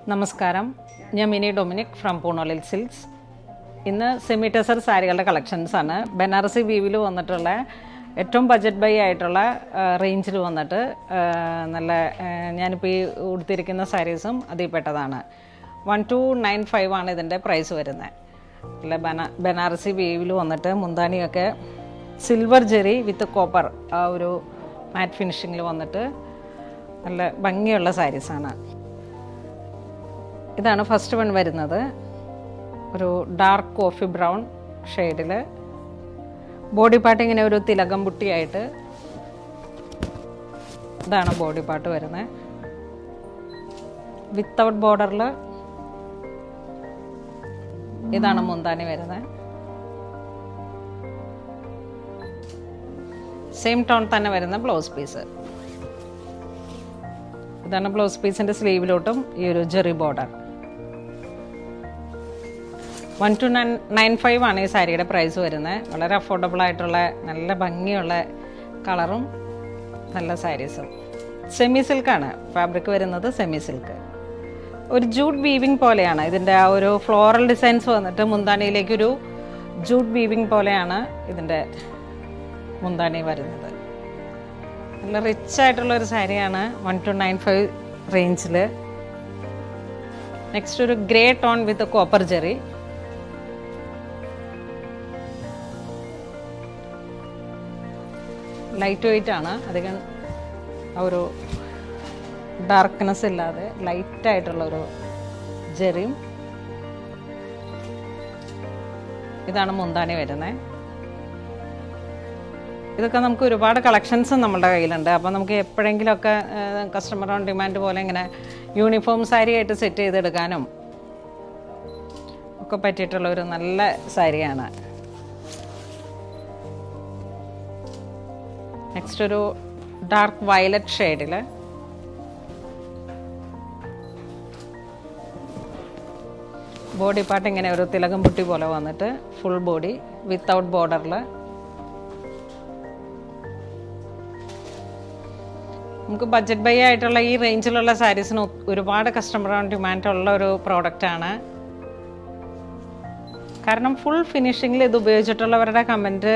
നമസ്കാരം, ഞാൻ mini Dominic from പൂണോളിൽ silks. ഇന്ന് സെമി ടെസർ സാരികളുടെ കളക്ഷൻസാണ്. ബനാറസി വീവിൽ വന്നിട്ടുള്ള ഏറ്റവും ബഡ്ജറ്റ് ബൈ ആയിട്ടുള്ള റേഞ്ചിൽ വന്നിട്ട് നല്ല ഞാനിപ്പോൾ ഈ ഉടുത്തിരിക്കുന്ന സാരീസും അതിൽ പെട്ടതാണ്. 1295 ആണ് ഇതിൻ്റെ പ്രൈസ് വരുന്നത്. അല്ല ബനാറസി വീവിൽ വന്നിട്ട് മുന്താണിയൊക്കെ സിൽവർ ജെറി വിത്ത് കോപ്പർ ആ ഒരു മാറ്റ് ഫിനിഷിങ്ങിൽ വന്നിട്ട് നല്ല ഭംഗിയുള്ള സാരീസാണ്. ഇതാണ് ഫസ്റ്റ് വൺ വരുന്നത്. ഒരു ഡാർക്ക് കോഫി ബ്രൗൺ ഷെയ്ഡിൽ ബോഡി പാർട്ട് ഇങ്ങനെ ഒരു തിലകം പുട്ടിയായിട്ട് ഇതാണ് ബോഡി പാർട്ട് വരുന്നത്. വിത്തൗട്ട് ബോർഡറിൽ ഇതാണ് മുന്താണി വരുന്നത്. സെയിം ടോൺ തന്നെ വരുന്ന ബ്ലൗസ് പീസ്. ഇതാണ് ബ്ലൗസ് പീസിൻ്റെ സ്ലീവിലോട്ടും ഈ ഒരു ജെറി ബോർഡർ. 1295 ആണ് ഈ സാരിയുടെ പ്രൈസ് വരുന്നത്. വളരെ അഫോർഡബിൾ ആയിട്ടുള്ള നല്ല ഭംഗിയുള്ള കളറും നല്ല സാരീസും. സെമി സിൽക്കാണ് ഫാബ്രിക് വരുന്നത്. സെമി സിൽക്ക് ഒരു ജൂട്ട് വീവിങ് പോലെയാണ് ഇതിൻ്റെ ആ ഒരു ഫ്ലോറൽ ഡിസൈൻസ് വന്നിട്ട് മുന്താണിയിലേക്കൊരു ജൂട്ട് വീവിങ് പോലെയാണ് ഇതിൻ്റെ മുന്താണി വരുന്നത്. നല്ല റിച്ച് ആയിട്ടുള്ളൊരു സാരിയാണ് 1295 റേഞ്ചിൽ. നെക്സ്റ്റ് ഒരു ഗ്രേ ടോൺ വിത്ത് കോപ്പർ ജെറി. ലൈറ്റ് വെയിറ്റ് ആണ്, അധികം ഒരു ഡാർക്ക്നെസ് ഇല്ലാതെ ലൈറ്റായിട്ടുള്ളൊരു ജെറിയും. ഇതാണ് മുന്താണി വരുന്നത്. ഇതൊക്കെ നമുക്ക് ഒരുപാട് കളക്ഷൻസ് നമ്മുടെ കയ്യിലുണ്ട്. അപ്പോൾ നമുക്ക് എപ്പോഴെങ്കിലുമൊക്കെ കസ്റ്റമർ ഓൺ ഡിമാൻഡ് പോലെ ഇങ്ങനെ യൂണിഫോം സാരി ആയിട്ട് സെറ്റ് ചെയ്തെടുക്കാനും ഒക്കെ പറ്റിയിട്ടുള്ള ഒരു നല്ല സാരിയാണ്. നെക്സ്റ്റ് ഒരു ഡാർക്ക് വയലറ്റ് ഷെയ്ഡിൽ ബോഡി പാർട്ട് ഇങ്ങനെ ഒരു തിലകം പുട്ടി പോലെ വന്നിട്ട് ഫുൾ ബോഡി വിത്തൗട്ട് ബോർഡറിൽ. നമുക്ക് ബഡ്ജറ്റ് ബൈ ആയിട്ടുള്ള ഈ റേഞ്ചിലുള്ള സാരീസിന് ഒരുപാട് കസ്റ്റമർ ഓൺ ഡിമാൻഡ് ഉള്ള ഒരു പ്രോഡക്റ്റാണ്. കാരണം ഫുൾ ഫിനിഷിങ്ങിൽ ഇത് ഉപയോഗിച്ചിട്ടുള്ളവരുടെ കമൻറ്റ്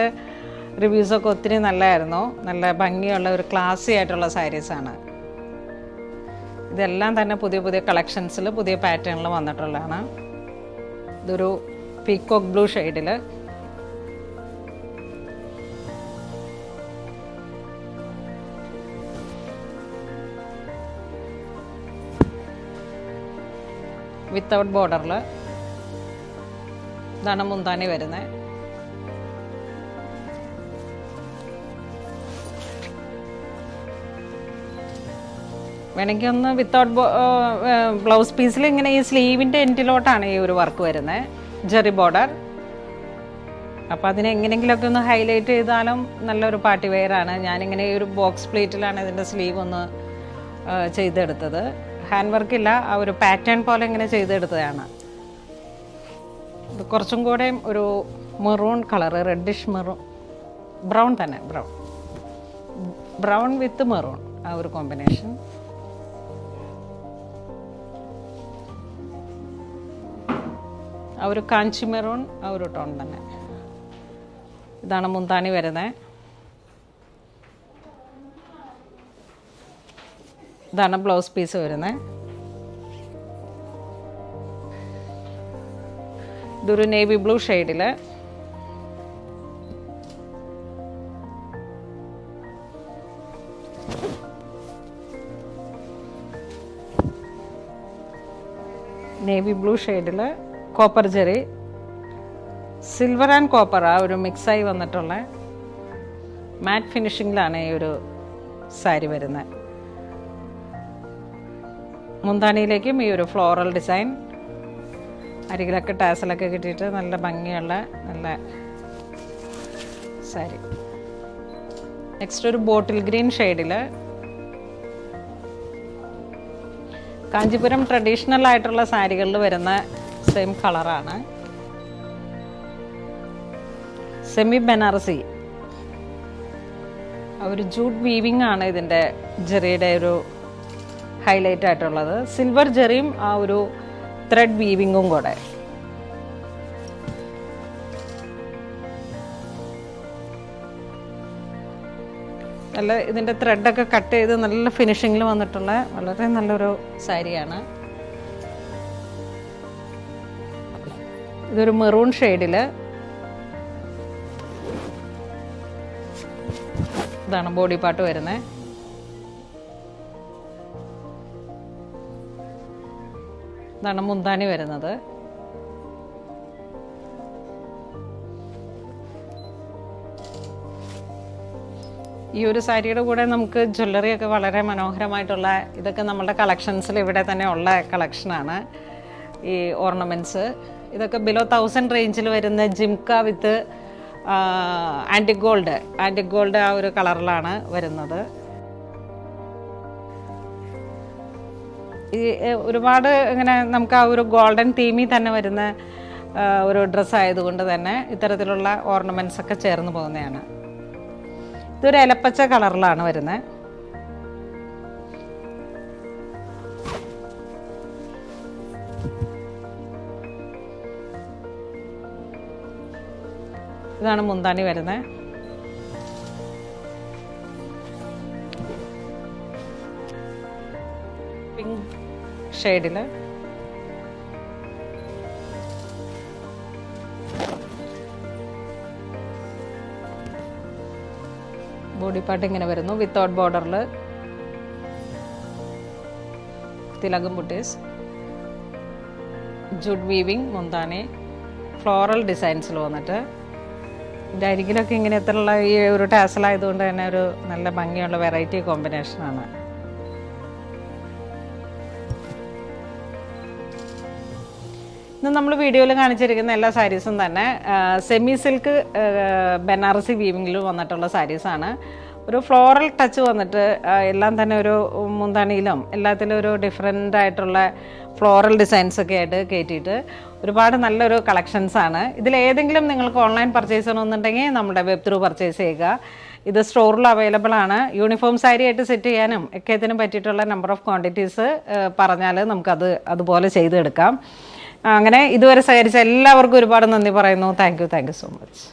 റിവ്യൂസൊക്കെ ഒത്തിരി നല്ലതായിരുന്നു. നല്ല ഭംഗിയുള്ള ഒരു ക്ലാസി ആയിട്ടുള്ള സാരീസാണ്. ഇതെല്ലാം തന്നെ പുതിയ പുതിയ കളക്ഷൻസിൽ പുതിയ പാറ്റേണിൽ വന്നിട്ടുള്ളതാണ്. ഇതൊരു പീക്കോക്ക് ബ്ലൂ ഷെയ്ഡിൽ വിത്തൗട്ട് ബോർഡറിൽ. ഇതാണ് മുന്താണി വരുന്നത്. വേണമെങ്കിൽ ഒന്ന് വിത്തൗട്ട് ബ്ലൗസ് പീസിൽ ഇങ്ങനെ ഈ സ്ലീവിൻ്റെ എൻഡിലോട്ടാണ് ഈ ഒരു വർക്ക് വരുന്നത്, ജെറി ബോർഡർ. അപ്പോൾ അതിനെ എങ്ങനെയെങ്കിലുമൊക്കെ ഒന്ന് ഹൈലൈറ്റ് ചെയ്താലും നല്ലൊരു പാർട്ടി വെയറാണ്. ഞാനിങ്ങനെ ഈ ഒരു ബോക്സ് പ്ലേറ്റിലാണ് ഇതിൻ്റെ സ്ലീവ് ഒന്ന് ചെയ്തെടുത്തത്. ഹാൻഡ് വർക്കില്ല, ആ ഒരു പാറ്റേൺ പോലെ ഇങ്ങനെ ചെയ്തെടുത്തതാണ്. ഇത് കുറച്ചും കൂടെ ഒരു maroon colour, reddish maroon, brown തന്നെ, ബ്രൗൺ വിത്ത് മെറൂൺ ആ ഒരു കോമ്പിനേഷൻ. ആ ഒരു കാഞ്ചി മെറൂൺ ആ ഒരു ടോൺ തന്നെ. ഇതാണ് മുന്താണി വരുന്നത്. ഇതാണ് ബ്ലൗസ് പീസ് വരുന്നത്. ഇതൊരു നേവി ബ്ലൂ ഷെയ്ഡിൽ copper Jerry, silver and copper ആ ഒരു മിക്സായി വന്നിട്ടുള്ള മാറ്റ് ഫിനിഷിങ്ങിലാണ് ഈ ഒരു സാരി വരുന്നത്. മുന്താണിയിലേക്കും ഈ ഒരു ഫ്ലോറൽ ഡിസൈൻ, അരികിലൊക്കെ ടാസലൊക്കെ കിട്ടിയിട്ട് നല്ല ഭംഗിയുള്ള നല്ല സാരി. നെക്സ്റ്റ് ഒരു ബോട്ടിൽ ഗ്രീൻ ഷെയ്ഡിൽ കാഞ്ചീപുരം ട്രഡീഷണൽ ആയിട്ടുള്ള സാരികളിൽ വരുന്ന സെയിം കളറാണ്. സെമി ബനാറസി ഒരു ജൂട്ട് വീവിംഗ് ആണ് ഇതിൻ്റെ ജെറിയുടെ ഒരു ഹൈലൈറ്റ് ആയിട്ടുള്ളത്. സിൽവർ ജെറിയും ആ ഒരു ത്രെഡ് വീവിങ്ങും കൂടെ. നല്ല ഇതിൻ്റെ ത്രെഡൊക്കെ കട്ട് ചെയ്ത് നല്ല ഫിനിഷിങ്ങിൽ വന്നിട്ടുള്ള വളരെ നല്ലൊരു സാരിയാണ്. ഇതൊരു മെറൂൺ ഷെയ്ഡിൽ, ഇതാണ് ബോഡി പാർട്ട് വരുന്നത്. ഇതാണ് മുന്താണി വരുന്നത്. ഈ ഒരു സാരിയുടെ കൂടെ നമുക്ക് ജ്വല്ലറിയൊക്കെ വളരെ മനോഹരമായിട്ടുള്ള, ഇതൊക്കെ നമ്മളുടെ കളക്ഷൻസിൽ ഇവിടെ തന്നെ ഉള്ള കളക്ഷനാണ്. ഈ ഓർണമെൻറ്റ്സ് ഇതൊക്കെ ബിലോ 1000 റേഞ്ചിൽ വരുന്ന ജിംക വിത്ത് ആൻറ്റിക് ഗോൾഡ് ആ ഒരു കളറിലാണ് വരുന്നത്. ഈ ഒരുപാട് ഇങ്ങനെ നമുക്ക് ആ ഒരു ഗോൾഡൻ തീമിൽ തന്നെ വരുന്ന ഒരു ഡ്രസ്സ് ആയതുകൊണ്ട് തന്നെ ഇത്തരത്തിലുള്ള ഓർണമെൻറ്റ്സ് ഒക്കെ ചേർന്ന് പോകുന്നതാണ്. ഇതൊരു ഇലപ്പച്ച കളറിലാണ് വരുന്നത്. ഇതാണ് മുന്താണി വരുന്നത്. പിങ്ക് ഷെയ്ഡിൽ ബോഡി പാർട്ട് ഇങ്ങനെ വരുന്നു. വിത്തൗട്ട് ബോർഡറിൽ തിലകം ബുട്ടീസ്, ജുഡ് വീവിങ്, മുന്താണി, ഫ്ലോറൽ ഡിസൈൻസിൽ വന്നിട്ട് ഇതിൻ്റെ അരികിലൊക്കെ ഇങ്ങനത്തുള്ള ഈ ഒരു ടാസലായതുകൊണ്ട് തന്നെ ഒരു നല്ല ഭംഗിയുള്ള വെറൈറ്റി കോമ്പിനേഷനാണ്. ഇന്ന് നമ്മൾ വീഡിയോയിൽ കാണിച്ചിരിക്കുന്ന എല്ലാ സാരീസും തന്നെ സെമി സിൽക്ക് ബനാറസി വീവിങ്ങിൽ വന്നിട്ടുള്ള സാരീസാണ്. ഒരു ഫ്ലോറൽ ടച്ച് വന്നിട്ട് എല്ലാം തന്നെ ഒരു മുന്താണിയിലും എല്ലാത്തിലും ഒരു ഡിഫറെൻ്റ് ആയിട്ടുള്ള ഫ്ലോറൽ ഡിസൈൻസൊക്കെ ആയിട്ട് കയറ്റിയിട്ട് ഒരുപാട് നല്ലൊരു കളക്ഷൻസാണ്. ഇതിലേതെങ്കിലും നിങ്ങൾക്ക് ഓൺലൈൻ പർച്ചേസ് ചെയ്യണമെന്നുണ്ടെങ്കിൽ നമ്മുടെ വെബ് ത്രൂ പർച്ചേസ് ചെയ്യുക. ഇത് സ്റ്റോറിൽ അവൈലബിൾ ആണ്. യൂണിഫോം സാരി ആയിട്ട് സെറ്റ് ചെയ്യാനും ഒക്കെത്തിനും പറ്റിയിട്ടുള്ള നമ്പർ ഓഫ് ക്വാണ്ടിറ്റീസ് പറഞ്ഞാൽ നമുക്കത് അതുപോലെ ചെയ്തെടുക്കാം. അങ്ങനെ ഇതുവരെ സഹകരിച്ച എല്ലാവർക്കും ഒരുപാട് നന്ദി പറയുന്നു. Thank you so much.